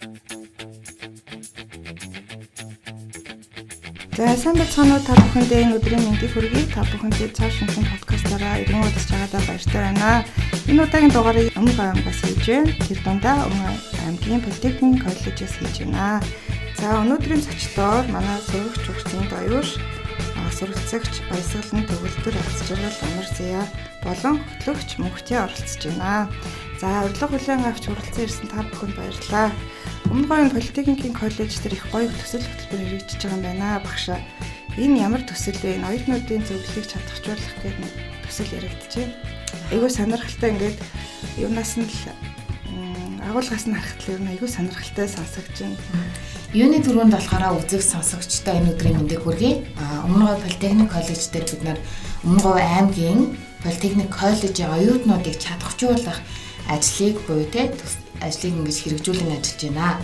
За сайн байцгаана уу та бүхэндээ энэ өдрийн мэндийг хүргэе. Та бүхэндээ цааш шинхэн подкастаараа иргэн уулзч байгаадаа баяртай байна. Энэ удаагийн дугаарыг Өмнөг аймагаас хийж байна. Тэр дундаа Өмнөг аймгийн Политехник коллежээс хийж байна. За өнөөдрийн зочдоор манай сурагч угчийн даяарш суралцагч Баясгалан төгөлдөр аз жаргал амар заяа болон хөтлөгч Мөнхтэй оролцож байна. За урилга хүлээн авч хүрэлцэн ирсэн та бүхэнд баярлалаа. Өмнөг аймгийн Политехникийн коллеж дээр их гоё төсөл хөтөлбөр хэрэгжиж байгаа юм байна. Багшаа энэ ямар төсөл вэ? Оюутнуудын зөвлөлийг чадахжуулах гэдэг нэг төсөл яригдчихэ. Айгүй сонирхолтой ингээд юунаас нь л агуулгаас нь харахад л ер нь айгүй сонирхолтой сонсогч байна. Юуны түрүүнд болохоор үзэг сонсогчтой энэ өдрийн мэндийг хүргэе. Өмнөг Политехник коллеж дээр бид нар Өмнөг аймгийн Политехник коллежийн оюутнуудыг чадахжуулах ажлыг буюу ажлыг ингэж хэрэгжүүлэн ажиллаж байна.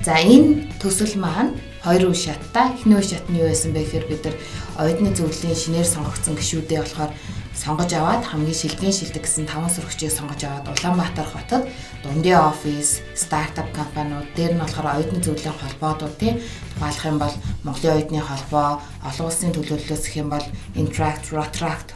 За энэ төсөл маань хоёр үе шаттай. Эхний үе шат нь юу байсан бэ гэхээр бид нар оюутны зөвлөлийн шинээр сонгогдсон гишүүдээ болохоор сонгож аваад хамгийн шилдэг гэсэн 5 сурагчийг сонгож аваад Улаанбаатар хотод дундын офис, стартап компаниуд дээр нь болохоор оюутны зөвлөлийн холбоодууд тийм тухайлах юм бол Монголын оюутны холбоо, олон улсын төлөөллөөс гэх юм бол Interact,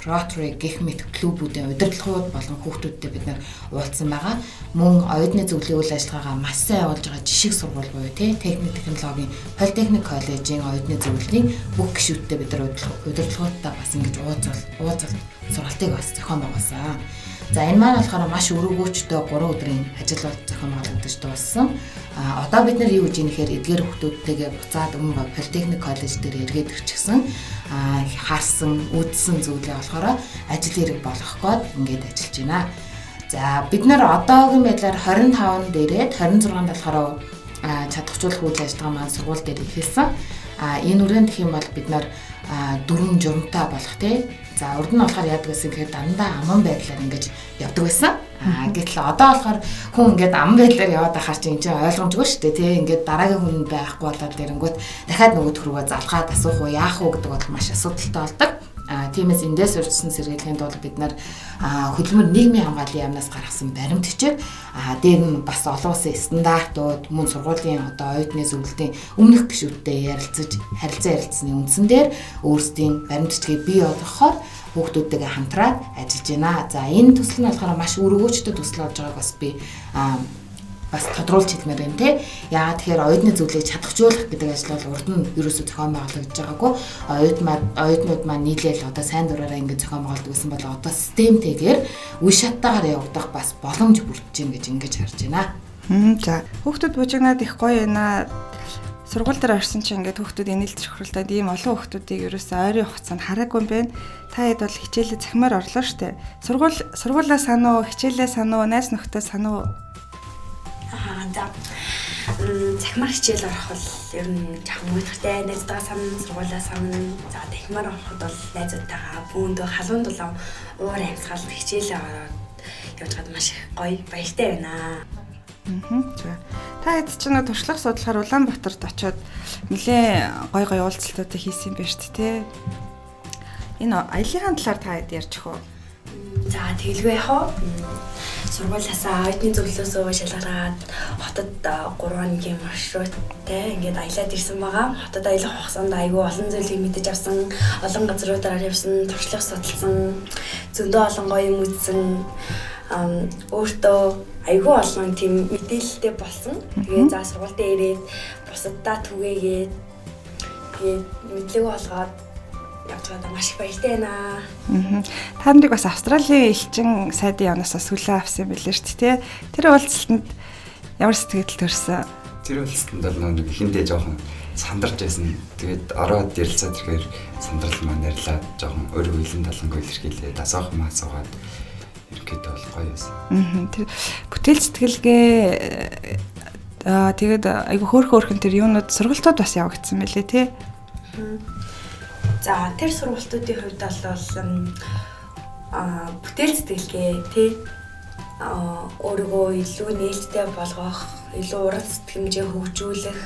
Rotary гэх мэт клубүүдийн удирдлагууд болон хүүхдүүдтэй бид нар уулзсан байгаа. Мөн оюутны зөвлөлийн үйл ажиллагаагаа маш сайн явуулж байгаа жишг сургууль буюу тийм техник технологийн Политехник коллежийн оюутны зөвлөлийн бүх гишүүдтэй бид нар удирдлагуудтай бас ингэж уулзалт сургалтыг бас зохион байгуулсан. За энэ маань болохоор маш өргөгөөчтэй 3 өдрийн ажил бол зохион байгуулагдаж дууссан. Одоо бид нар юу гэж нэхэр эдгээр хүүхдүүдтэйгээ буцаад Өмнөг Политехник коллеж дээр эргээд ирчихсэн. Харсан, үзсэн зүйлээ болохоор ажил хэрэг болгох гээд ингээд ажиллаж байна. За бид нар одоогийн байдлаар 25-нд дээрээд 26-нд болохоор чадахжуулах үйл ажиллагаа маань сургууль дээр эхэлсэн. Энэ үрэн гэх юм бол бид нар 4 журамтай болох тий. За урд нь болохоор яадаг гэсэн гэхээр дандаа аман байдлаар ингэж явдаг байсан. Гэтэл одоо болохоор хүн ингээд аман байдлаар яваад байхаар чинь энэ чинь ойлгомжгүй шүү дээ тий. Ингээд дараагийн хүн байхгүй болоод ирэнгүүт дахиад нөгөө төргөө залгаад асуух уу яах уу гэдэг бол маш асуудалтай болдог. Тиймээс эндээс урьдчилан сэргийлэхийн тулд бид нар хөдөлмөр нийгмийн хамгааллын яамнаас гаргасан баримт бичиг дээр нь бас олон улсын стандартууд мөн сургуулийн одоо оюутны зөвлөлийн өмнөх гишүүдтэй харилцаа ярилцсны үндсэн дээр өөрсдийн баримт бичгийг бий болгохоор хүүхдүүдтэйгээ хамтраад ажиллаж байна. За энэ төсөл нь болохоор маш өргөөчтэй төсөл болж байгааг бас би бас тодруулж хэлмээр байна те. Яагаад тэгэхээр оюутны зөвлөлийг чадахжуулах гэдэг ажил бол урд нь ерөөсөө зохион байгуулагдаж байгаагүй. Оюутнууд маань нийлээл одоо сайн дураараа ингэж зохион байгуулдаг гэсэн бол одоо системтэйгээр үе шаттайгаар явагдах бас боломж бүрдэж гин гэж ингэж харж байна. За хүүхдүүд бужигнаад их гоё байна. Сургууль дээр орсон чинь ингээд хүүхдүүд инээлж хөрөлдөд ийм олон хүүхдүүдийг ерөөсөө ойрын хугацаанд хараагүй юм байна. Та хэд бол хичээлээ захимаар орлоо штэ. Сургуулаа санаа уу, хичээлээ санаа уу, найз нөхдөд санаа уу? Захимаар хичээл орох бол ер нь жаахан муудахтай найзтайгаа санаа, сургуулаа санаа. За захимаар ороход бол найзуудтайгаа бүүндөө халуун дулаан уур амьсгал хичээлээ ороод явж гад маш гоё баяртай байна. За. Та хэд ч нэг туршлага судлахаар Улаанбаатарт очиод нэлээ гоё уулзалтуудыг хийсэн юм байна шүү дээ. Энэ аяллахын талаар та хэд ярьж өгөө. За тэгэлгүй яах вэ? Сургуулиасаа оюутны зөвлөлөөсөө шалгараад хотод 3 хоногийн маршруттай ингээд аялаад ирсэн байгаа. Хотод аялах хугацаанд айгүй олон зүйлийг мэдэж авсан, олон газруудаар явсан, туршлага судалсан, зөндөө олон гоё юм үзсэн. Өөртөө айгүй олон тийм мэдээлэлтэй болсон. Тэгээ за сургуультай ирээд бусаддаа түгээгээд мэдлэг олгоод явж байгаа маш их баяртай байна. Та нарыг бас Австралийн элчин сайдын явнасаа сүлээ авсан билээ шүү дээ. Тэр уулзалтанд ямар сэтгэл төрсөн? Тэр уулзалтанд бол нэг ихэндээ жоохон сандарч байсан. Тэгээд ороод ярилцаад ирэхээр сандрал маань ярьлаа. Жоохон өөрөө хилэн талангүй илэрхийлээ. Дасаах маасаагаад ерөнхийдөө бол гоё байсан. Тэр бүтээл сэтгэлгээ тэгээд айгу хөөрхөн тэр юунууд сургалтууд бас явагдсан мэлээ тий. За тэр сургалтуудын хувьд бол бүтээл сэтгэлгээ тий өөрийгөө илүү нээлттэй болгох, илүү уран сэтгэмжээ хөгжүүлэх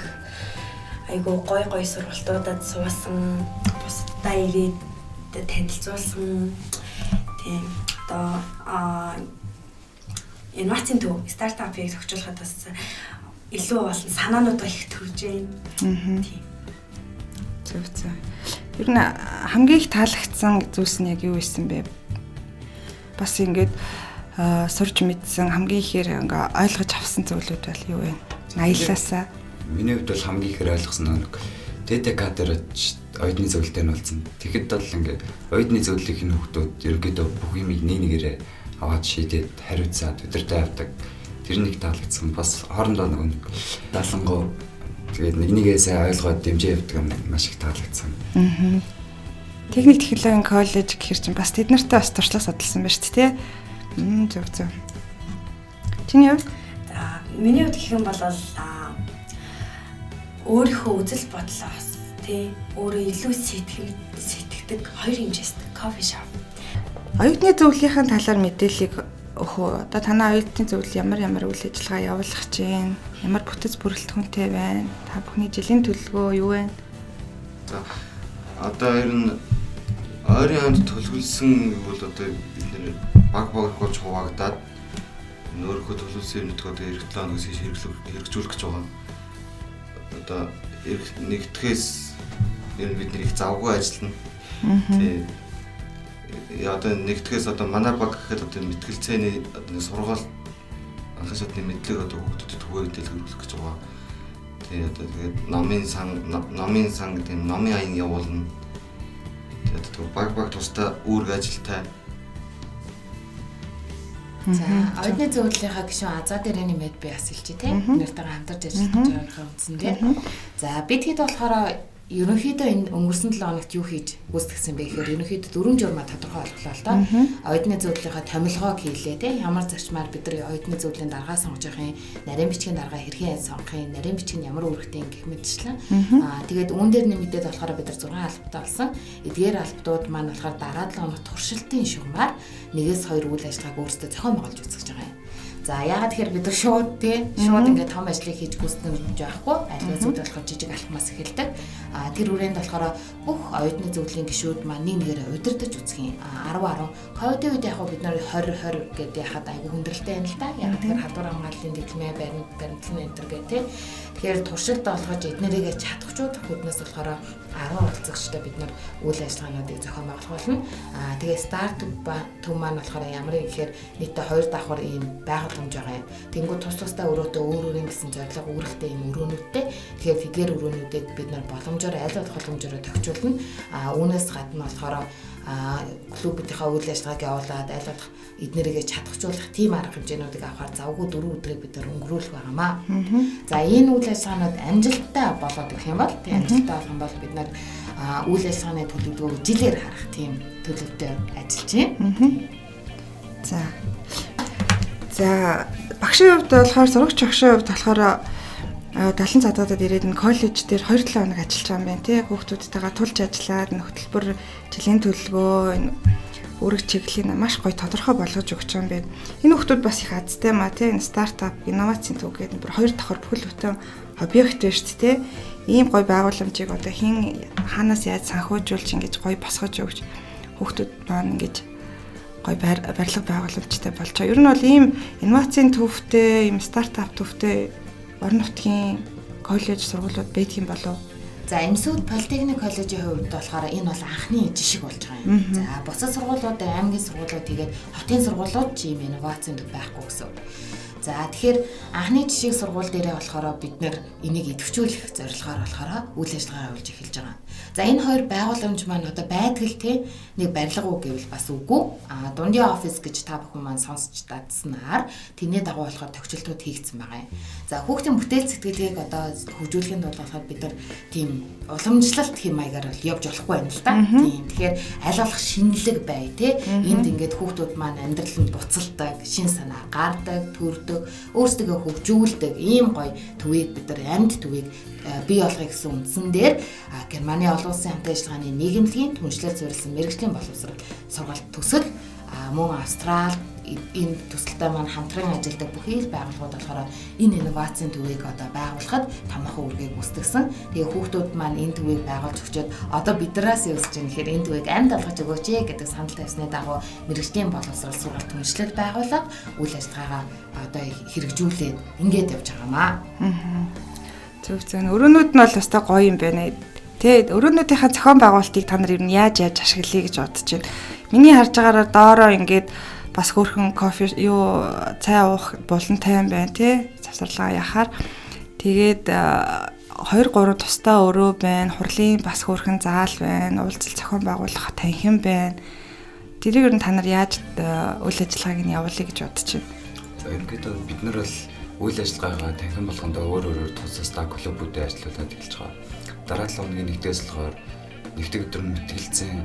айгу гоё сургалтуудад суусан, бусдаа ирээд танилцуулсан тийм одоо инновацийн төв стартапыг зохицуулахад бас илүү олон санаануудаа их төрж байна. Зөв. Ер нь хамгийн их таалагдсан зүйлс нь яг юу байсан бэ? Бас ингээд сурж мэдсэн хамгийн ихээр ингээ ойлгож авсан зүйлүүд бол юу вэ? Аяллаасаа. Миний хувьд бол хамгийн ихээр ойлгосон нэг ТТК дээр оюутны зөвлөлтөнд болсон. Тэгэхэд бол ингээ оюутны зөвлөлийн хүүхдүүд ерөнхийдөө бүх юмыг нэгээрээ аваад шийдээд хариуцаад өдөртөө авдаг. Тэр нэг таалагдсан. Бас хоорондоо нэг даалгавар тэгээд нэгнийгээ сайн ойлгоод дэмжиж явдаг юм маш их таалагдсан. Техник технологийн коллеж гэхэр чинь бас тэд нартай бас туршлага судалсан байна шүү дээ. Зөв. Чиний хувьд? За миний хувьд гэх юм бол өөрийнхөө үзэл бодлоос тий өөрөө илүү сэтгэдэг хоёр хэмжээстэй кофе шоп. Оюутны зөвлөлийн талаар мэдээллийг өхөө. Одоо танай оюутны зөвлөл ямар үйл ажиллагаа явуулах гэж байна? Ямар бүтэц бүрэлдэхүүнтэй байна? Та бүхний жилийн төлөвлөгөө юу вэ? За одоо ер нь ойрын ханд төлөвлөсөн бол одоо бид нэр баг болж хуваагдаад өөрөөхөө төлөвлөсөн юмнуудыг одоо эх 7 хоногоос хэрэгжүүлэх гэж байгаа. Одоо нэгтгэхээс ер нь бид нэр их завгүй ажиллана. Тэгээ одоо нэгтгэхээс одоо манай баг гэхэд одоо мэтгэлцээний одоо сургаал анхны шатны мэдлэг одоо хүүхдэд түгээх дэлгэрүүлэх гэж байгаа. Тэгээ одоо тэгээд номын сан гэдэг номын аян явуулна. Тэгээд баг тусдаа үүрэг ажилтай. За оюутны зөвлөлийнхаа гишүүн Азад Ирэний мэд би бас хэлчихье тийм. Нэртэйгээ хамтарч ажиллаж байгаа үндсэн тийм. За бид хэд болохоор ерөнхийдөө энэ өнгөрсөн 7 хоногт юу хийж гүйцэтгэсэн бэ гэхээр ерөнхийдөө 4 журмаа тодорхой олголоо л доо. Оюутны зөвлөлийнхаа томилгоог хийлээ тийм. Ямар зарчмаар бид нар оюутны зөвлөлийн даргаа сонгож явахын, нарийн бичгийн даргаа хэрхэн сонгохын, нарийн бичгийн ямар үүрэгтэй гэх мэтчлэн. Тэгээд үүн дээр нэмэгдээд болохоор бид нар 6 албатай болсон. Эдгээр албатууд маань болохоор дараа 7 хоногт туршилтын шугамар 1-2 үйл ажиллагааг өөрсдөө зохион байгуулж үзэж байгаа юм. За яагаад тэгэхээр бид нар шууд ингээд том ажлыг хийж гүйцэтгэж байхгүй альва зүйл болохоор жижиг алхмаас эхэлдэг. Тэр хүрээнд болохоор бүх оюутны зөвлөлийн гишүүд маань нэгээрээ удирдах үзэх юм. 10 ковидын үед яг бид нар 20 гэдэг яхад айгүй хүндрэлтэй байна л да. Яагаад тэгэхээр халдвар хамгааллын дэглэмээ баримтлан энтер гэх тийм. Тэгэхээр туршилт олгож эднэрийгээ чадахчуудах хүднээс болохоор 10 оролцогчтой бид нар үйл ажиллагаануудыг зохион байгуулах болно. Тэгээ стартап төв маань болохоор ямар юм гэхээр нийтдээ 2 давхар ийм байгууламж байгаа юм. Тэнгүү тусдаа өөрөөдөө өөрийн гэсэн зорилго үүрэгтэй ийм өрөөнүүдтэй. Тэгэхээр тэдгээр өрөөнүүдийг бид нар боломжоор аль болох боломжоор тохижуулна. Үүнээс гадна болохоор клубүүдийнхаа үйл ажиллагааг явуулаад аль болох эднэрийгээ чадахжуулах тийм арга хэмжээнүүдийг авахар завгүй 4 өдрийг бид нар өнгөрүүлэх байгаамаа. За энэ үйл ажиллагаанууд амжилттай болоод ирэх юм бол тийм амжилттай болох юм бол бид нар үйл ажиллагааны төлөвлөгөөг жилээр харах тийм төлөвтэй ажиллаж байна. За багшийн хувьд болохоор сурагч багшийн хувьд болохоор 70 цадуудад ирээд энэ коллеж дээр 2-7 хоног ажиллаж байгаа юм байна тий. Хүүхдүүдтэйгээ тулж ажиллаад хөтөлбөр жилийн төлөвлөгөө энэ үүрэг чиглэлийн маш гоё тодорхой болгож өгч байгаа юм байна. Энэ хүүхдүүд бас их азтай маа тий. Энэ стартап, инновацийн төв гэдэг бүр 2 давхар бүхэл бүтэн объект байна шүү дээ тий. Ийм гоё байгууламжийг одоо хаанаас яаж санхүүжүүлж ингэж гоё босгож өгч хүүхдүүд маань ингэж гоё барилга байгууламжтай болж байгаа. Ер нь бол ийм инновацийн төвтэй, ийм стартап төвтэй орон нутгийн коллеж сургуулиуд байдаг юм болов уу? За Эмсүүд Политехник коллежийн хувьд болохоор энэ бол анхны жишг болж байгаа юм. За бусад сургуулиуд, аймгийн сургуулиуд тэгээд хотын сургуулиуд ч ийм инновацийн төв байхгүй гэсэн. За тэгэхээр анхны жишг сургууль дээрээ болохоор бид нэр энийг идэвхжүүлэх зорилгоор болохоор үйл ажиллагаа явуулж эхэлж байгаа. За энэ хоёр байгууламж маань одоо байдгал те нэг барилга уу гэвэл бас үгүй. Дундын офис гэж та бүхэн маань сонсч дадснаар тэрний дагуу болохоор тохиолдлууд хийгдсэн байгаа юм. За хүүхдийн бүтээл сэтгэлгээг одоо хөгжүүлэхэд болохоор бид нар тийм уламжлалт хэм маягаар бол явж болохгүй байна л да. Тийм. Тэгэхээр аль болох шинэлэг бай те. Энд ингээд хүүхдүүд маань амьдралд буцалдаг, шин санаа гардаг, төрдөг, өөрсдөө хөгжүүлдэг ийм гоё төвийг бид нар амьд төвийг бий болгох гэсэн үндсэн дээр Германы олон улсын хамт ажиллагааны нийгэмлэгийн түншлэл суурилсан мэргэжлийн боловсрол сургалт төсөл мөн Австрал, энэ төсөлтэй маань хамтран ажилладаг бүхий л байгууллагууд болохоор энэ инновацийн төвийг одоо байгуулахад томоохон үргийг үүсгэсэн. Тэгээ хүүхдүүд маань энэ төвийг байгуулж өгчөөд одоо биднээс юу гэж нэхэр энэ төвийг амьд алгаж өгөөч гэдэг санал тавьсны дагуу мэрэгжлийн боловсрол сургалт түншлэл байгуулаад үйл ажиллагаагаа одоо хэрэгжүүлээд ингээд явж байгаамаа. Зөв. Өрөөнүүд нь бол өстой гоё юм байна. Тэгээд өрөөнүүдийнхээ зохион байгуулалтыг та нар ер нь яаж ашиглая гэж бодож байна. Миний харж байгаараа доороо ингээд бас хөөрхөн кофе цай уух булантай юм байна тий. Завсарлага яхаар. Тэгээд 2-3 тустай өрөө байна. Хурлын бас хөөрхөн заал байна. Уулзалт зохион байгуулах танхим байна. Тэрийг ер нь та нар яаж үйл ажиллагааг нь явуулъя гэж бодож байна. За ерөнхийдөө бид нар бол үйл ажиллагаагаа танхим болгондоо өөр тусастаа клубүүдээ ажиллуулад эхэлж байгаа. Дараа 7 хоногийн нэгдээс болохоор нэгдэг өдөр мэтгэлцэн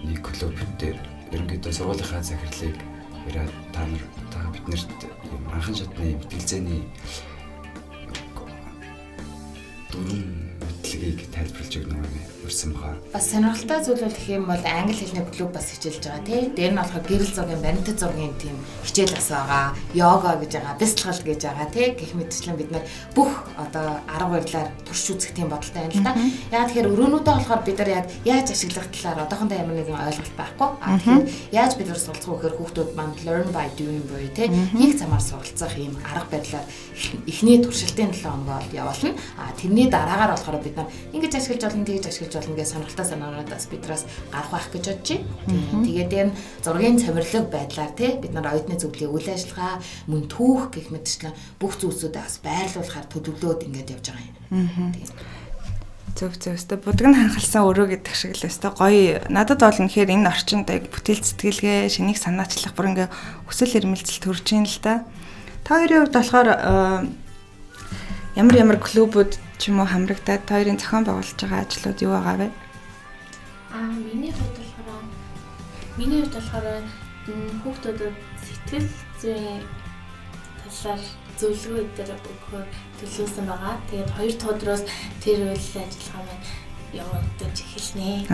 нэг клуб дээр ерөнхийдөө сургуулийнхаа захирлыг яриад та биднэрт анхан шатны мэтгэлцээний дөрвөн мэдлэгийг тайлбарлаж өгнө гэж урьсан байгаа. Бас сонирхолтой зүйл бол гэх юм бол англи хэлний клуб бас хичээлж байгаа тий. Дээр нь болохоор гэрэл зургийн, баримтат зургийн тийм хичээл бас байгаа. Йога гэж байгаа, бясалгал гэж байгаа тий. Гэх мэтчлэн бид нар бүх одоо арга барилаар турш үзэх тийм бодолтой байна л да. Яг тэгэхээр өрөөнүүдээ болохоор бид нар яг яаж ашиглах талаар одоохондоо ямар нэгэн ойлголт байхгүй. Тэгэхээр яаж бид нар суралцах вэ гэхээр хүүхдүүд маань learn by doing буюу тий. Нэг замаар суралцах ийм арга барилаар эхний туршилтын 7 хоногоо явуулна. Тэрний дараагаар болохоор бид нар ингэж ашиглаж болно, тэгж ашиглаж болно гэж сонирхолтой санаагаадаас бидраас гарах байх гэж бодож байна. Тэгээд энэ зургийн цамирлаг байдлаар тий бид нар оюутны зөвлөлийн үйл ажиллагаа, мөн түүх гэх мэтчлэн бүх зүйлсүүдээ бас байрлуулахаар төлөвлөөд ингэж явж байгаа юм. Зөв. Будган ханхалсан өрөө гэдэг шиг л өстой гоё. Надад бол үнэхээр энэ орчинд яг бүтээл сэтгэлгээ, шинийг санаачлах бүр ингээ хүсэл эрмэлзэл төрж ийн л да. Та хоёрын хувьд болохоор ямар клубүүд ч юм уу хамрагдаад та хоёрын зохион байгуулж байгаа ажлууд юу байгаа вэ? Миний хувьд болохоор хүүхдүүдэд сэтгэл зүйн талаар зөвлөгөө дээр өгөхөөр төлөвлөсөн байгаа. Тэгээд 2 дахь өдрөөс тэр үйл ажиллагаа маань явагдаж эхэлнэ.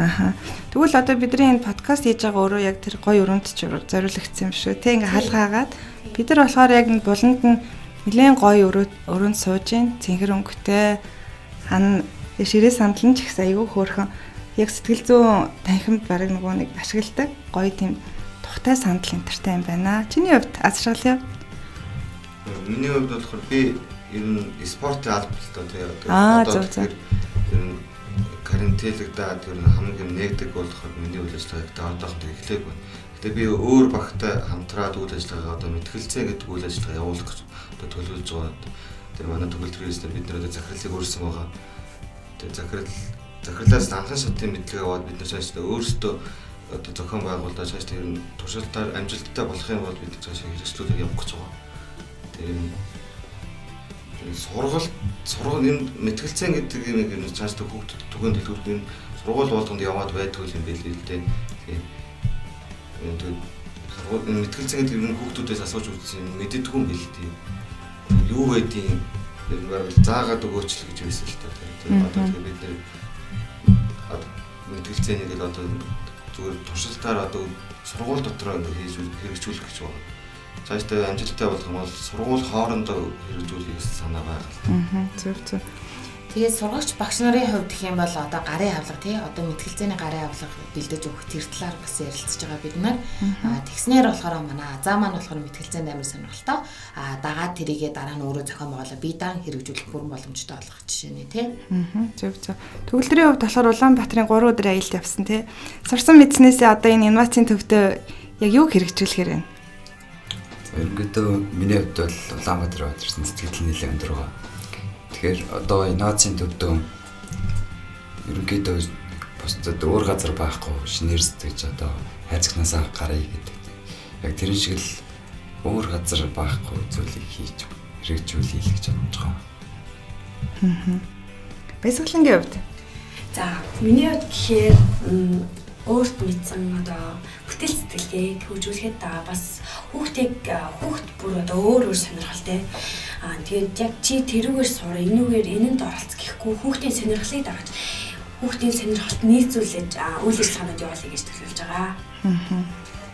Тэгвэл одоо бидний энэ подкаст хийж байгаа өөрөө яг тэр гоё өрөөнд ч зориулагдсан юм шүү. Тэ ингээ хаалгаагаад бид нар болохоор яг энэ буланд нь нэлээд гоё өрөөнд сууж гин цэнхэр өнгөтэй ширээ сандал нь ч ихсэн айгүй хөөрхөн яг сэтгэл зүйн танхимд бараг нэг ашигладаг гоё тийм тухтай сандал энтертэй юм байна. Чиний хувьд азшаал яа? Миний хувьд болохоор би ер нь спортын албатай тэгээд зөв. Ер нь карантинлэгдээд ер нь хамгийн нэгдэг болохоор миний үйл ажиллагааг одоохондоо эхлэв байна. Гэтэ би өөр багтай хамтраад үйл ажиллагаагаа одоо мэтгэлцээ гэдэг үйл ажиллагаа явуулах гэж одоо төлөвлөж байгаа. Тэр манай төгөлдрөөс бид нэр одоо захирлыг өөрсөн байгаа. Тэгээд захирлаас анхан шатны мэдлэг аваад бид нар цаашдаа өөрсдөө одоо зохион байгуулалт цаашдаа ер нь туршилтаар амжилттай болох юм бол бид цаашаа хэрэгжлүүлэх явах гэж байгаа. Тэгээд сургууль энэ мэтгэлцээ гэдэг юм ер нь цаашдаа хүүхдүүд түгээн төлөвлөлт энэ сургууль болгонд яваад байдаг юм байл л дээ. Тэгээд мэтгэлцээ гэдэг ер нь хүүхдүүдээс асууж үзсэн мэддэггүй юм байл дээ. Юу байдгийг ер нь барил заагаад өгөөч л гэж байсан л та. Тэгээд одоо бид нэр мэтгэлцээнийг л одоо зүгээр туршилтаар одоо сургууль дотроо хийж хэрэгжүүлэх гэж байна. Цаашдаа амжилттай болох юм бол сургууль хоорондоо хэрэгжүүлэх санаа байгаа. Зөв. Тэгээд сургагч багш нарын хувьд гэх юм бол одоо гарын авлага тий одоо мэтгэлцээний гарын авлага бэлдэж өгөх тэр талаар бас ярилцж байгаа бид нар. Тэгснээр болохоор манай азаа маань болохоор мэтгэлцээнд амар сонирхолтой. Дагаад тэрийгээ дараа нь өөрөө зохион байгуулаад бие даан хэрэгжүүлэх бүрэн боломжтой болох жишээ нэ тий. Зөв. Төгөлдрийн хувьд болохоор Улаанбаатарын 3 өдрийн аялалд явсан тий. Сурсан мэдснээсээ одоо энэ инновацийн төвдөө яг юу хэрэгжүүлэхээр байна? Ерөнхийдөө миний хувьд бол Улаанбаатар ирсэн сэтгэл нэлээд өндөр байгаа. Тэгэхээр одоо инновацийн төвдөө ерөнхийдөө бусдад өөр газар байхгүй шинээр сэтгэж одоо хайрцагнаасаа гараа гэдэг. Яг тэр шиг л өөр газар байхгүй зүйлийг хийж хэрэгжүүлэе гэж бодож байгаа. Бясалгалын хувьд. За, миний хувьд гэхээр өөрт мэдсэн одоо бүтээл сэтгэлгээг хөгжүүлэхэд бас хүүхд бүр одоо өөр сонирхолтой. Тэгээд яг чи тэрүүгээр сур, энүүгээр энэнд оролц гэхгүй хүүхдийн сонирхлыг дагаж хүүхдийн сонирхолд нийцүүлж үйл ажиллагаанууд явуулъя гэж төлөвлөж байгаа.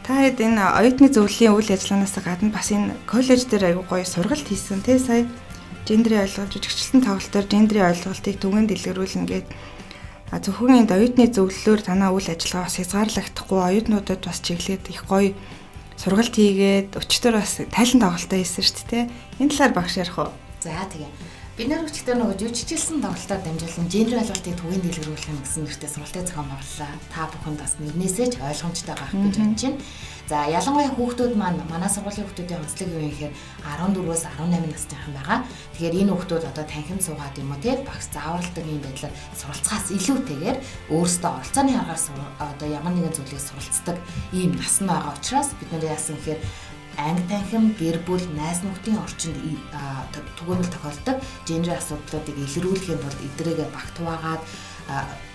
Та хэд энэ оюутны зөвлөлийн үйл ажиллагаанаас гадна бас энэ коллеж дээр аягүй гоё сургалт хийсэн тий сая гендрийн ойлголт жижигчлэн тоглолтоор гендрийн ойлголтыг түгээн дэлгэрүүлнэ гээд зөвхөн энэ оюутны зөвлөлөөр танаа үйл ажиллагаа бас хязгаарлагдахгүй оюутнуудад бас чиглээд их гоё сургалт хийгээд өчтөр бас тайлан тоглолтоо хийсэн шүү дээ. Энэ талаар багш ярих уу? За тэгээ. Бид нар өчтөр нөгөө жүжигчилсэн тоглолтоор дамжуулан гендер ойлголтыг түгээн дэлгэрүүлэх нь гэсэн нэртэй сургалтын зохион байгууллаа. Та бүхэнд бас нэрнээсээ ч ойлгомжтой байх гэж бодож байна. За ялангуяа хүүхдүүд маань манай сургуулийн хүүхдүүдийн онцлог юу юм гэхээр 14-өөс 18 насныхан байгаа. Тэгэхээр энэ хүүхдүүд одоо танхим суугаад юм уу те багш зааварладаг юм байдлаар суралцахаас илүүтэйгээр өөрсдөө оролцооны аргаар одоо ямар нэгэн зүйлийг суралцдаг ийм нас нь байгаа учраас бид нар яасан гэхээр анги танхим гэр бүл найз нөхдийн орчинд түгээмэл тохиолдог гендер асуудлуудыг илрүүлэхийн тулд эдрээгээ багтуугаад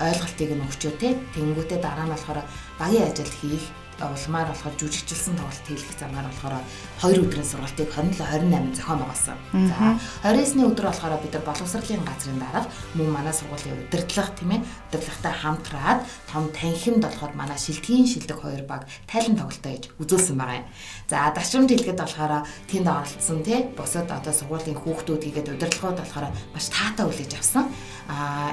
ойлголтыг нь өгчөө те тэнгүүтээ дараа нь болохоор багийн ажил хийх улмаар болохоор жүжигчилсэн тоглолт хийх замаар болохоор 2 өдрийн сургалтыг 27-28 зохион байгуулсан. За 29-ний өдөр болохоор бид нар боловсролын газрын дарга мөн манай сургуулийн удирдлага тийм ээ удирдлагатай хамтраад том танхимд болохоор манай шилтгэн шилдэг 2 баг тайлан тоглолтоо хийж үзүүлсэн байгаа юм. За дашрамж хэлгээд болохоор тэнд оролцсон тий бусад одоо сургуулийн хүүхдүүд хийгээд удирдлагууд болохоор маш таатай үлээж авсан.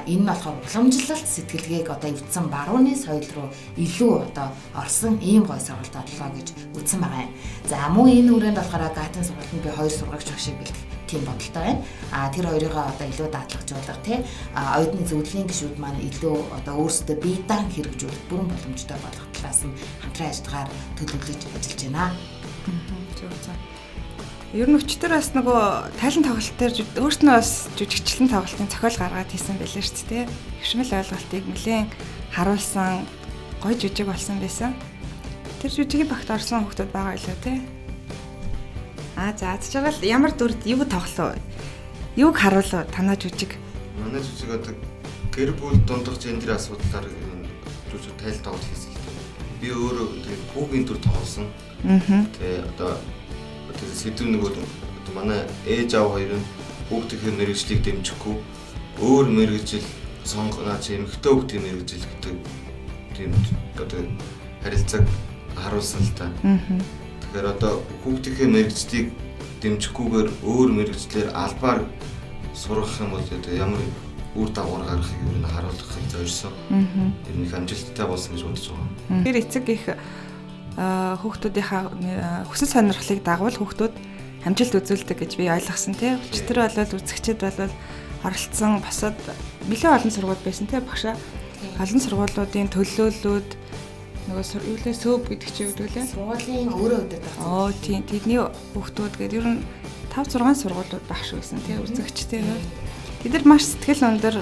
Энэ нь болохоор уламжлалт сэтгэлгээг одоо эвдсэн барууны соёл руу илүү одоо орсон ийм гой сургалт боллоо гэж үзсэн байгаа юм. За мөн энэ үрээнд болохоор гатын сургалтанд би 2 сургагч багшийг бэлдэх тийм бодолтой байна. Тэр хоёрыгоо одоо илүү даатгажуулах тий оюутны зөвлөлийн гишүүд маань илүү одоо өөрсдөө бие даан хэрэгжүүлэх бүрэн боломжтой болох талаас нь хамтран ажиллагаар төлөвлөж ажиллаж байна. Зөв. Ер нь өчтөр бас нөгөө тайлан тоглолт дээр өөртөө бас жүжигчлэн тоглолтын зохиол гаргаад хийсэн байлээ шүү дээ. Хөвшмөл ойлголтыг нэлээд харуулсан гоё жүжиг болсон байсан. Тэр жүжигийн багт орсон хүмүүс байгаа илүү тий. Зааж байгаа л ямар дүрд юу тоглолоо? Юуг харуулав танаа жүжиг? Манай жүжиг одоо гэр бүл дундах гендерийн асуудлаар жүжиг тайлан тоглолт хийсэн. Би өөрөө тэгээд хүүгийн дүр тоглосон. Тэгээ одоо сэдв нөгөө манай ээж аав хоёр нь хүүхдийн мэрэгжлийг дэмжихгүй өөр мэрэгжил сонгоно ч эмэгтэй хүүхдийн мэрэгжил гэдэг тийм одоо харилцааг харуулсан л та. Тэгэхээр одоо хүүхдийн мэрэгжлийг дэмжихгүйгээр өөр мэрэгжлэр албаар сургах юм бол одоо ямар үр дагавар гаргахыг юу н харуулахыг зорьсон. Тэр нэг амжилттай болсон гэж бодож байгаа. Тэр эцэг их хүүхдүүдийнхаа хүсэл сонирхлыг дагавал хүүхдүүд амжилт үзүүлдэг гэж би ойлгосон тий. Өчтөр бол үзэгчид бол оролцсон босоод нэлээд олон сургууль байсан тий багшаа. Олон сургуулиудын төлөөллүүд нөгөө юулээ сөөб гэдэг чи юу вэ? Сургуулийн өөрөө удирдах. Тийм тэдний хүүхдүүд гэдэг ер нь 5-6 сургуулиуд багш байсан тий үзэгчтэй. Тэд нар маш сэтгэл өндөр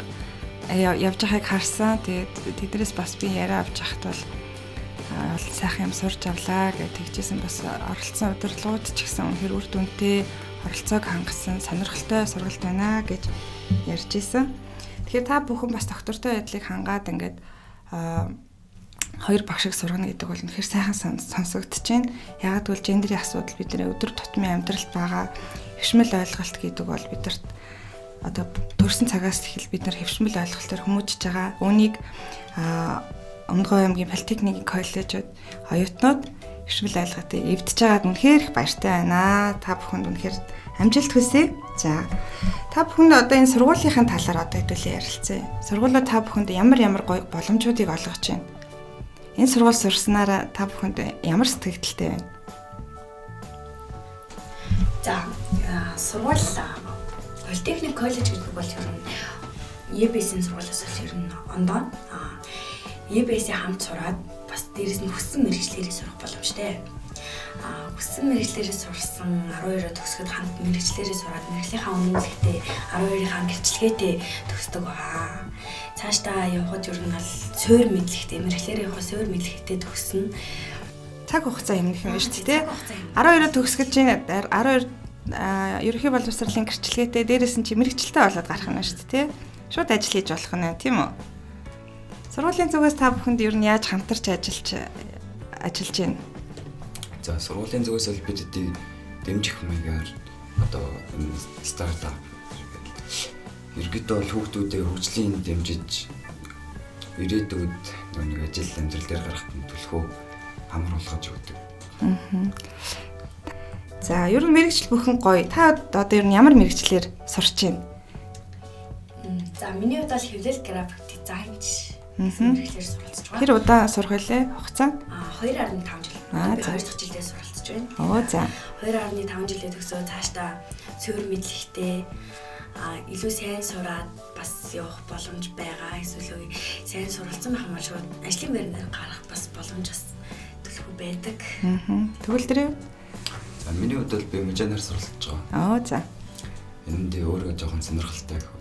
явж байгааг харсан. Тэгээд тэднээс бас би яриа авч яхад бол сайхан юм сурч авлаа гэж тэгжсэн бас оролцсон удирдлагууд ч гэсэн үнэхээр үр дүнтэй оролцоог хангасан сонирхолтой сургалт байна гэж ярьж исэн. Тэгэхээр та бүхэн бас доктортой байдлыг хангаад ингээд 2 багшиг сургана гэдэг бол үнэхээр сайхан сонсогдож байна. Ягаад гэвэл гендерийн асуудал бидний өдөр тутмын амьдралд байгаа хөвшмөл ойлголт гэдэг бол бидэрт одоо төрсэн цагаас эхэл бид нар хөвшмөл ойлголтоор хүмүүжиж байгаа. Үүнийг Өмнөдгөө аймгийн политехникийн коллежид оюутнууд хөвшмөл ойлголтыг эвдэж байгаад үнэхээр их баяртай байна. Та бүхэнд үнэхээр амжилт хүсье. За та бүхэнд одоо энэ сургуулийнхын талаар одоо хэдүүлээ ярилцъя. Сургуулиуд та бүхэнд ямар гоё боломжуудыг олгож байна. Энэ сургууль сурснараа та бүхэнд ямар сэтгэлдтэй байна? За сургууль политехник коллеж гэдэг бол ер нь EBS-ийн сургуулиас ер нь ондоо EBS-ийн хамт сураад бас дээрэс нь хүссэн мэргэжлэрээ сурах боломжтой. Хүссэн мэргэжлэрээ сурсан 12-оо төгсгöd хамт мэргэжлэрээ сураад мэргэжлийнхаа үнэлгээтэй 12-ийнхаа гэрчлэгээтэй төгсдөг байгаа. Цаашдаа явхад ер нь бол суур мэдлэгтэй мэргэжлэрээ явах суур мэдлэгтэй төгснө. Цаг хугацаа юм гэх юм шүү дээ. 12-оо төгсгөж чинь 12 ерөнхий боловсролын гэрчлэгээтэй дээрээс нь чи мэргэжилтэй болоод гарах нь шүү дээ. Шууд ажил хийж болох нь тийм үү? Сургуулийн зүгээс та бүхэнд ер нь яаж хамтарч ажиллаж байна? За сургуулийн зүгээс бол бид дэмжих маягаар одоо энэ стартап ерөнхийдөө бол хүүхдүүдээ хөгжлийн дэмжиж ирээдүйд нэг ажил амьдрал дээр гарахад төлхөө амар болгож өгдөг. За, ер нь мэрэгжил бүхэн гоё. Та одоо ер нь ямар мэрэгчлэр сурч байна? За, миний хувьд бол хэвлэл график дизайнч мэрэгчлэр суралцж байгаа. Тэр удаан сурах байлээ хугацаа? 2.5 жил. Би 2 дахь жилдээ суралцж байна. Оо за. 2.5 жилээ төгсөө цаашдаа цэвэр мэдлэгтэй илүү сайн сураад бас явах боломж байгаа. Эсвэл сайн суралцсан байх юм бол шууд ажлын байрнаар гарах бас боломж бас төлөвлөгөө байдаг. Тэгвэл тэр За миний хувьд бол би мужанаар суралцж байгаа. Оо за. Энд дээр өөрөө жоохон сонирхолтой гэх үү.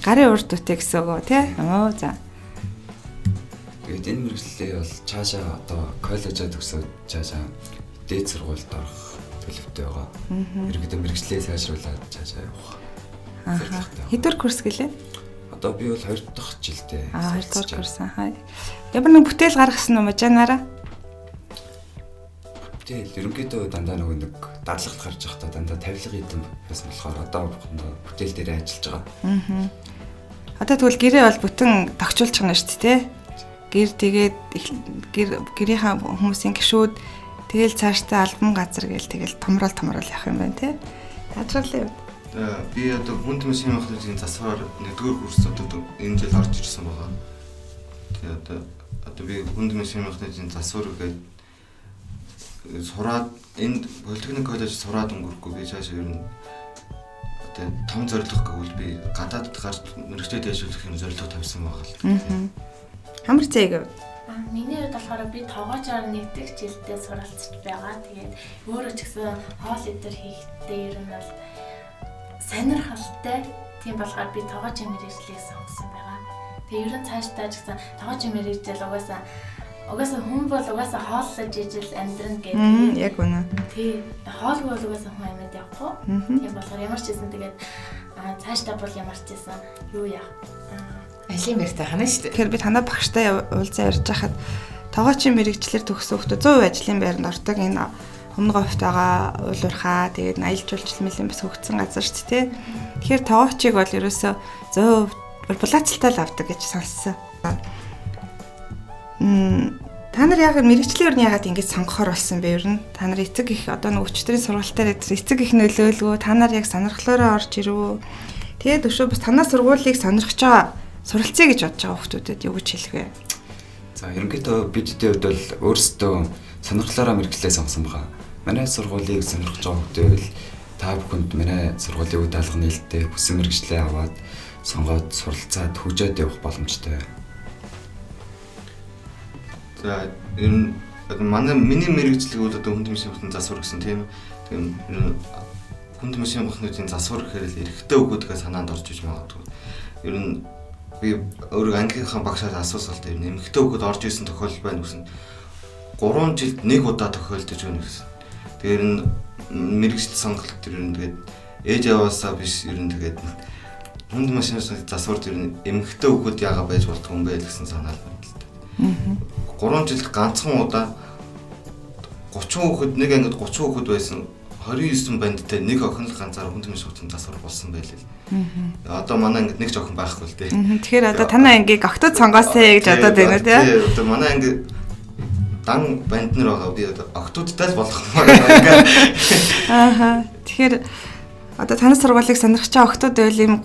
Гарын урд үтэй гэсэн үг үү тий? Оо за. Тэгээд энэ мэргэжлээ бол цаашаа одоо коллежид төгсөөд цаашаа дээд сургуульд орох төлөвтэй байгаа. Ерөнхийдөө мэргэжлээ сайжруулаад цаашаа явах. Хэдвэр курс гэлээ? Одоо би бол 2 дахь жилдээ. 2 дахь курс аа. Ямар нэг бүтээл гаргасан уу мужанаараа? Бүтээл ерөнхийдөө дандаа нэг дарлалт гарч явахдаа дандаа тавилга хийдэг байсан болохоор одоо бүтээл дээр ажиллаж байгаа. Одоо тэгвэл гэрээ бол бүтэн тогтчулж байгаа нь шүү дээ. Гэр тэгээд гэрийнхаа хүмүүсийн гишүүд тэгэл цаашдаа альбом газар гээл тэгэл томрол явах юм байна тий. Таажгалаа юу? Би одоо хүнд машин механикийн засвараар 1-р курс одоо энэ жил орж ирсэн байгаа. Тэгээд одоо би хүнд машин механикийн засвар гээд сураад энд политехник коллеж сураад өнгөрөхгүй би цаашаа ер нь одоо том зорилго гэвэл би гадаадд гарч мэрэгчлээ дэвшүүлэх юм зорилго тавьсан байгаа л. Хамар зээг. Миний хувьд болохоор би тоогоочоор 1 дэх жилдээ суралцж байгаа. Тэгээд өөрөө ч гэсэн хоол идэр хийхдээ ер нь бол сонирхолтой. Тийм болохоор би тоогоочийн мэргэжлийг сонгосон байгаа. Тэгээд ер нь цаашдаа ч гэсэн тоогоочийн мэргэжил угаасаа хүн бол угаасаа хооллож ижил амьдрна гэдэг. Яг үнэ. Тий. Хоолгүй бол угаасаа хүн амьд явахгүй. Тийм болохоор ямар ч гэсэн тэгээд цаашдаа бол ямар ч гэсэн юу яах. Ажлын байртай хана шүү дээ. Тэгэхээр би танаа багштай уулзаа ярьж хахад тоогоочийн мэргэжлэр төгссөн хүмүүс 100% ажлын байранд ордог. Энэ өмнө говьтойгоо уулуурхаа тэгээд аялал жуулчлал бас хөгжсөн газар шүү дээ. Тэгэхээр тоогоочийг бол ерөөсөө 100% булаацалтай л авдаг гэж сонссон. Та нар яг мэргэжлийн өрн ягаад ингэж сонгохоор болсон бэ ер нь? Та нар эцэг их одоо нэг өчтөрийн сургалтаар эцэг их нөлөөлгөө та нар яг сонирхлоороо орж ирвүү. Тэгээд өшөө бас танаа сургуулийг сонирхож байгаа суралцъя гэж бодож байгаа хүмүүдэд юу гэж хэлэх вэ? За ерөнхийдөө бидний хувьд бол өөрсдөө сонирхлоороо мэргэжлээ сонгосон байгаа. Манай сургуулийг сонирхож байгаа хүмүүс бол та бүхэнд манай сургуулийн үе даалгавар нээлттэй хүссэн мэргэжлээ аваад сонгоод суралцаад хөгжөөд явах боломжтой. За энэ миний мэргэжлийг бол одоо хүнд машин механикийн засвар гэсэн тийм. Тэгээд хүнд машин механикийн засвар гэхээр л эрэгтэй өгөөдгөө санаанд орж иж магадгүй. Ер нь би өөрөө ангийнхаа багшаас асуусалт юм. Эмэгтэй өгөөд орж исэн тохиолдол байна гэсэн. 3 жилд 1 удаа тохиолдож байна гэсэн. Тэгэхээр энэ мэргэжил сонголт ер нь тэгээд ээж аваасаа биш ер нь тэгээд хүнд машин механикийн засвар ер нь эмэгтэй өгөөд яага байж болтгүй юм бэ гэсэн санаа л байна л да. 3 жилд ганцхан удаа 30 хүүхэд нэг ангид 30 хүүхэд байсан 29 бандтай нэг охин л ганцаар хүнд машин засвар болсон байлээ. Одоо манай ангид нэг ч охин байхгүй л дээ. Тэгэхээр одоо танай ангийг октод сонгоосэй гэж бодоод байна тий. Тий, одоо манай анги дан банд нар байгаа. Би одоо октодтай л болох юм байна. Ааха. Тэгэхээр одоо танай сургуулийг сонирхож байгаа октод байл юм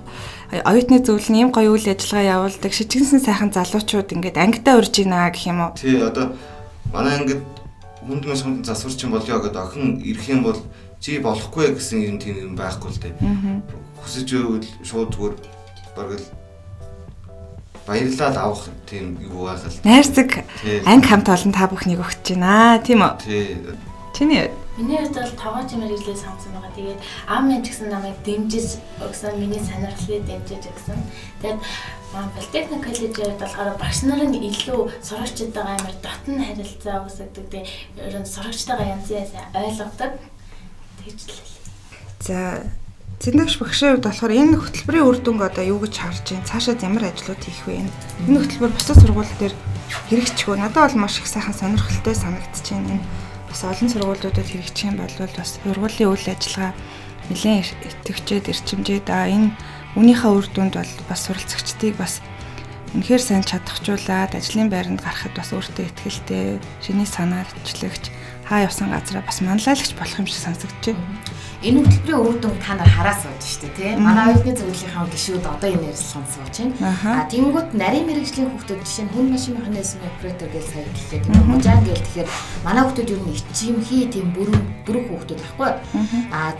оюутны зөвлөл нь ийм гоё үйл ажиллагаа явуулдаг шижигсэн сайхан залуучууд ингээд ангидаа урж ийна гэх юм уу? Тий, одоо манай ангид хүнд машин засвар чинь болёо гэдэг охин ирэх юм бол чи болохгүй гэсэн юм тийм юм байхгүй л дээ. Хүсэж байвал шууд зүгээр бараг л баярлаад авах тийм юу байх л. Найрцаг анги хамт олон та бүхнийг өгч байна тийм үү? Тий. Чиний Миний хувьд бол тоогоочийн мэргэжлээ сонгосон байгаа. Тэгээд аав минь ч гэсэн намайг дэмжиж өгсөн, миний сонирхлыг дэмжиж өгсөн. Тэгээд политехник коллежид болохоор багш нар нь илүү сурагчдаа амар дотн харилцаа үүсгэдэг. Тэгээд ер нь сурагчтайгаа янз янз ойлгодог. Тэгж л. За Зэндагш багшийн хувьд болохоор энэ хөтөлбөрийн үр дүнг одоо юу гэж харж байна? Цаашаа ямар ажлууд хийх вэ? Энэ хөтөлбөр бусад сургууль дээр хэрэгжчихөө. Надад бол маш их сайхан сонирхолтой санагдаж байна. Бас олон сургуулиудад хэрэгжих юм бол бас сургуулийн үйл ажиллагаа нэлээд идэвхжээд эрчимжээд энэ үнийхээ үр дүнд бол бас суралцагчдыг бас үнэхээр сайн чадахжуулаад ажлын байранд гарахад бас өөртөө ихтэй шиний санаа ичлагч хаа явсан газараа бас манлайлагч болох юм шиг сонсогдож байна. Энэ хөтөлбөрийн үр дүн та нар хараа сууж штэ тий. Манай оюутны зөвлөлийн гишүүд одоо энэ ярилцлаганд сууж байна. Тэнгүүт нарийн мэрэгжлийн хүүхдүүд жишээ нь хүн машин механизмын оператор гэж сайн хэллээ. Мужаан гэл тэгэхээр манай хүүхдүүд ер нь ичимхий тийм бүрэн хүүхдүүд байхгүй.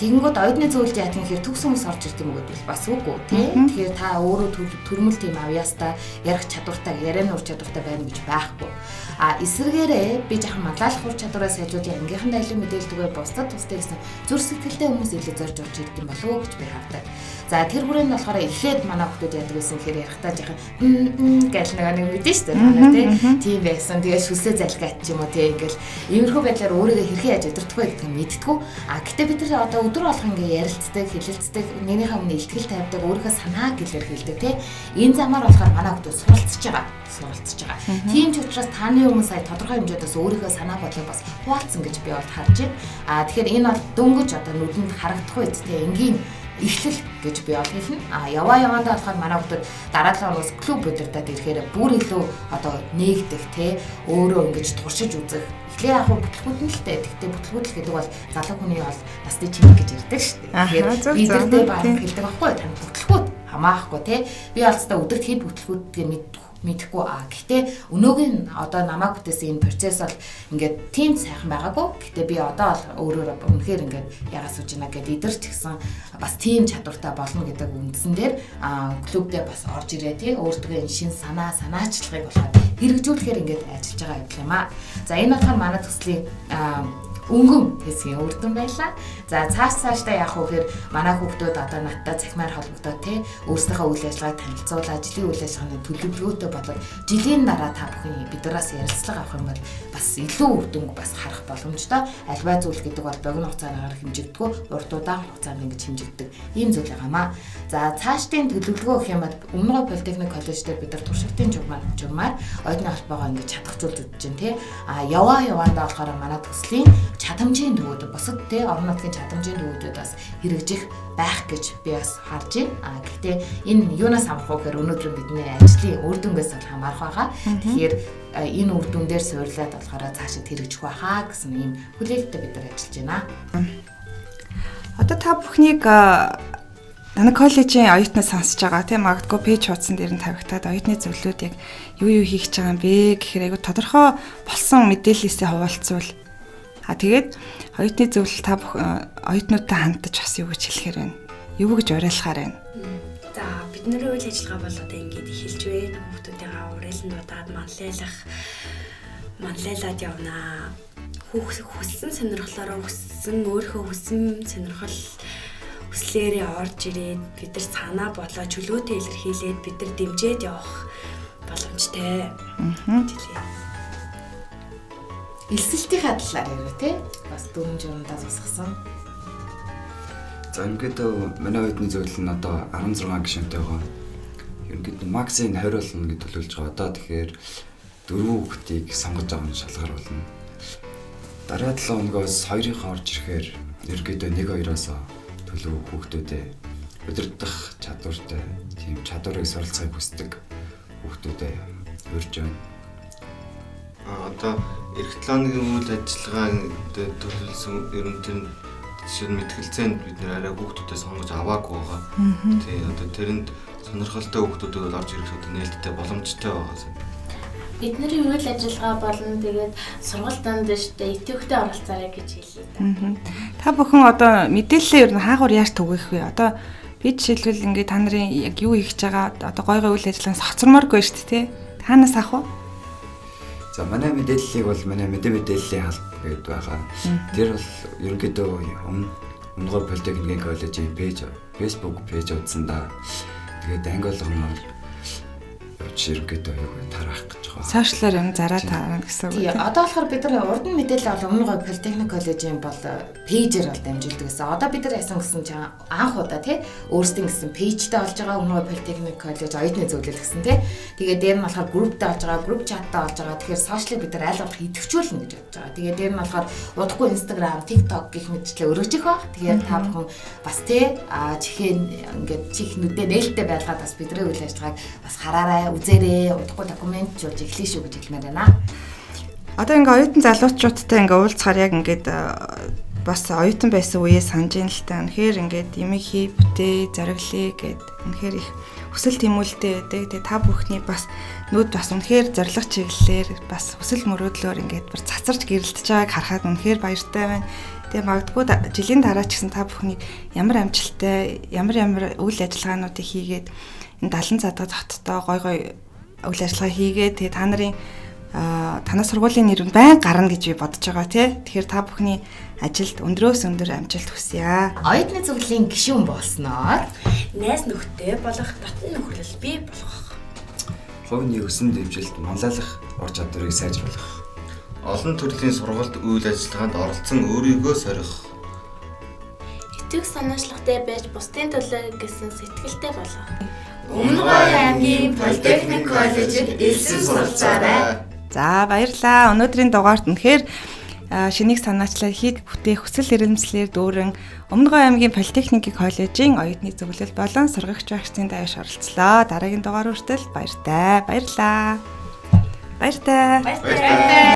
Тэнгүүт оюутны зөвлөлт яах юм хэрэг төгс хүмүүс орж ирдэг юм гэдэг бас үгүй тий. Тэгэхээр та өөрөө төрмөл тийм авьяастай ярих чадвартай, ярианы ур чадвартай байна гэж байхгүй. Эсвэргээрээ би жоохон манлайлах ур чадвараа сайжруулах ангийнхандаа илүү мэдээлдэг бай бусдад тустай гэсэн зүр сэтгэлтэй хүмүүс илүү зорж орж ирдэг юм болов уу гэж би хардаг. За тэр хүрээнд болохоор эхлээд манай хүмүүс яадаг гэсэн хэрэг ярихтаа жоохон гэл нэг мэдэн шүү дээ. Тийм байсан. Тэгээд шүсээ залгаад ч юм уу тий ингээл иймэрхүү байдлаар өөрийгөө хэрхэн яаж өдөртөх вэ гэдгийг мэдтгүү. Гэтээ бид нар одоо өдөр болго ингээ ярилцдаг, хэлэлцдэг, нэгнийхээ өмнө илтгэл тавьдаг, өөрийнхөө санааг гэлэр хэлдэг тий. Энэ замаар болохоор манай хүмүүс суралцж байгаа. Тийм ч учраас таны өмнө сая тодорхой хэмжээдээс өөрийнхөө санаа бодлыг бас хуваалцсан гэж би бол харж байна. Тэгэхээр энэ бол дөнгөж одоо нүдэнд харагдах үед тий энгийн эхлэл гэж би бол хэлнэ. Яваандаа болохоор манай хүмүүс дараа 7 хоногоос клуб удирдаад ирэхээр бүр илүү одоо нээгдэх тий өөрөө ингэж туршиж үзэх. Эхлээ яг бүтлгүүд нь л дээ. Тэгтээ бүтлгүүд л гэдэг бол залуу хүний бол насны чимэг гэж ярьдаг шүү дээ. Тэгэхээр бид тэрдээ баг хэлдэг байхгүй тань бүтлгүүд хамаахгүй тий. Би алцтай өдөрт хэд бүтлгүүдгээ мэдхгүй гэхдээ өнөөгийн одоо намайг бүтээсэн энэ процесс бол ингээд тийм сайхан байгаагүй. Гэхдээ би одоо өөрөөр үнэхээр ингээд ягаад сууж байна гэдээ идэрч гисэн бас тийм чадвартай болно гэдэг үндсэн дээр клубдээ бас орж ирээ тий өөртөө энэ шин санаачлагыг болохоор хэрэгжүүлэхээр ингээд ажиллаж байгаа юм аа. За энэ болохоор манай төслийн өнгөн хэсгийн үр дүн байлаа. За цаашдаа яах вэ гэхээр манай хүүхдүүд одоо надтай цахимаар холбогдоод тий өөрсдийнхөө үйл ажиллагааг танилцуулаад жилийн үйл ажиллагааны төлөвлөгөөтэй болоод жилийн дараа та бүхэн биднээс ярилцлага авах юм бол бас илүү үр дүнг бас харах боломжтой. Альва зүйл гэдэг бол богино хугацаагаар хэмжигдэггүй, урт удаан хугацаанд ингэж хэмжигдэг ийм зүйл байгаамаа. За цаашдын төлөвлөгөө гэх юм бол Өмнөг Политехник коллеж дээр бид нар туршилтын журмаар оюутны холбоогоо ингэж чадахжуулж үзэж байна тий. Яваандаа болохоор манай төслийн чадамжийн төвүүд бусад тий орон нутгийн чадамжийн төвүүдэд бас хэрэгжих байх гэж би бас харж байна. Гэхдээ энэ юунаас хамаарах вэ гэхээр өнөөдөр бидний ажлын үр дүнгээс бол хамаарах байгаа. Тэгэхээр энэ үр дүн дээр суйрлаад болохоор цаашид хэрэгжих байхаа гэсэн ийм хүлээлттэй бид нар ажиллаж байна. Одоо та бүхнийг манай коллежийн оюутнаас сонсож байгаа тийм магадгүй пэйж хуудсан дээр нь тавигтаад оюутны зөвлөлүүд яг юу хийх гэж байгаа юм бэ гэхээр айгу тодорхой болсон мэдээллээсээ хуваалцвал тэгээд оюутны зөвлөл та оюутнуудтай хандаж бас юу гэж хэлэхээр байна? Юу гэж уриалахаар байна? За бидний үйл ажиллагаа бол одоо ингэж эхэлж байна. Хүмүүстэйгээ уриаландуудаад манлайлаад явнаа. Хүссэн сонирхлоороо өөрийнхөө хүссэн сонирхол хүслээрээ орж ирээд бид нар санаа бодлоо чөлөөтэй илэрхийлээд бид нар дэмжиж явах боломжтой. Элсэлтийн талаар ярив те бас дөрвөн журмдаа засгасан. За ингээд манай оюутны зөвлөл нь одоо 16 гишүүнтэй байгаа. Ерөнхийдөө максимум 20 болно гэж төлөвлөж байгаа. Одоо тэгэхээр 4 хүүхдийг сонгож байгаа нь шалгаар болно. Дараа 7 хоногоос 2-ыг орж ирэхээр ерөнхийдөө 1-2-оос төлөв хүүхдүүдэд удирдах чадвартай тийм чадварыг суралцахыг хүсдэг хүүхдүүдэд урьж байна. Одоо эх 7 хоногийн үйл ажиллагаанд төлөвлөсөн ер нь тэр жишээ нь мэтгэлцээнд бид нэр арай хүүхдүүдэд сонгож аваагүй байгаа. Тий одоо тэрэнд сонирхолтой хүүхдүүд бол орж ирэх одоо нээлттэй боломжтой байгаа. Бидний үйл ажиллагаа болон тэгээд сургалтанд штэ идэвхтэй оролцоорой гэж хэлээ. Та бүхэн одоо мэдээлэлээ ер нь хаагур яаж түгэх вэ? Одоо би жишээлбэл ингээд та нарын яг юу хийж байгаа одоо гой үйл ажиллагаанд соцроморгүй шүү дээ тий. Таанаас авах уу? За манай мэдээллийг бол манай мэдээллийн халт гэдэг байгаа. Тэр бол ерөнхийдөө Өмнөг Политехникийн коллежийн пэйж, Facebook пэйж утсандаа тэгээд англи болгоноор ерөнхийдөө тарах гэж байгаа. Сошиалаар юм зараа таарна гэсэн үг. Тий, одоо болохоор бид нар урд нь мэдээлэл бол Өмнөг Политехник коллежийн бол пэйжээр бол дамжуулдаг гэсэн. Одоо бид нар ясан гэсэн чинь анх удаа тий өөрсдийн гэсэн пэйжтэй болж байгаа Өмнөг Политехник коллеж оюутны зөвлөл гэсэн тий. Тэгээд дээр нь болохоор групптэй болж байгаа, групп чаттай болж байгаа. Тэгэхээр сошиалыг бид нар аль болох идэвхжүүлнэ гэж бодож байгаа. Тэгээд дээр нь болохоор удахгүй Instagram, TikTok гэх мэтчлээ өргөжих баг. Тэгээд та бүхэн бас тий чихээ ингээд чих нүдээ нээлттэй байлгаад бас бидний үйл ажиллагааг бас хараарай, үзээрэй, удахгүй документжуулж эхлэе шүү гэж хэлмээр байна. Одоо ингээ оюутан залуучуудтай ингээ уулзахаар яг ингээд бас оюутан байсан үеэ санаж ин л та. Үнэхээр ингээд юм хий бүтээ зориглъя гэд үнэхээр их хүсэл тэмүүлэлтэй байдаг. Тэгээ та бүхний бас нүд бас үнэхээр зориг чиглэлээр бас хүсэл мөрөөдлөөр ингээд бүр цацарч гэрэлтэж байгааг харахад үнэхээр баяртай байна. Тэгээ магадгүй жилийн дараа ч гэсэн та бүхний ямар амжилттай ямар үйл ажиллагаануудыг хийгээд энэ 70 задаа хоттой гой үйл ажиллагаа хийгээд тэгээ та нарын танаас сургуулийн нэр нь байн гарна гэж би бодож байгаа тий. Тэгэхээр та бүхний ажилд өндрөөс өндөр амжилт хүсье. Оюутны зөвлөлийн гишүүн болсноор найз нөхдөд болох дотны нөхөрлөл бий болгох. Хувийн өсөн дэвжилт манлайлах ур чадварыг сайжруулах. Олон төрлийн сургалт үйл ажиллагаанд оролцсон өөрийгөө сорих. Итгэх санаачлагтай байж бусдын төлөө гэсэн сэтгэлтэй болох. Өмнөгой аймгийн Политехник коллежид элсэн суралцаарай. За баярлалаа. Өнөөдрийн дугаарт үнэхээр шинийг санаачлал хийх бүтээх хүсэл эрмэлзлээр дүүрэн Өмнөгой аймгийн Политехникийн коллежийн оюутны зөвлөл болон сургагч багшийн дааш оролцлоо. Дараагийн дугаар хүртэл баяртай. Баярлалаа. Баяртай.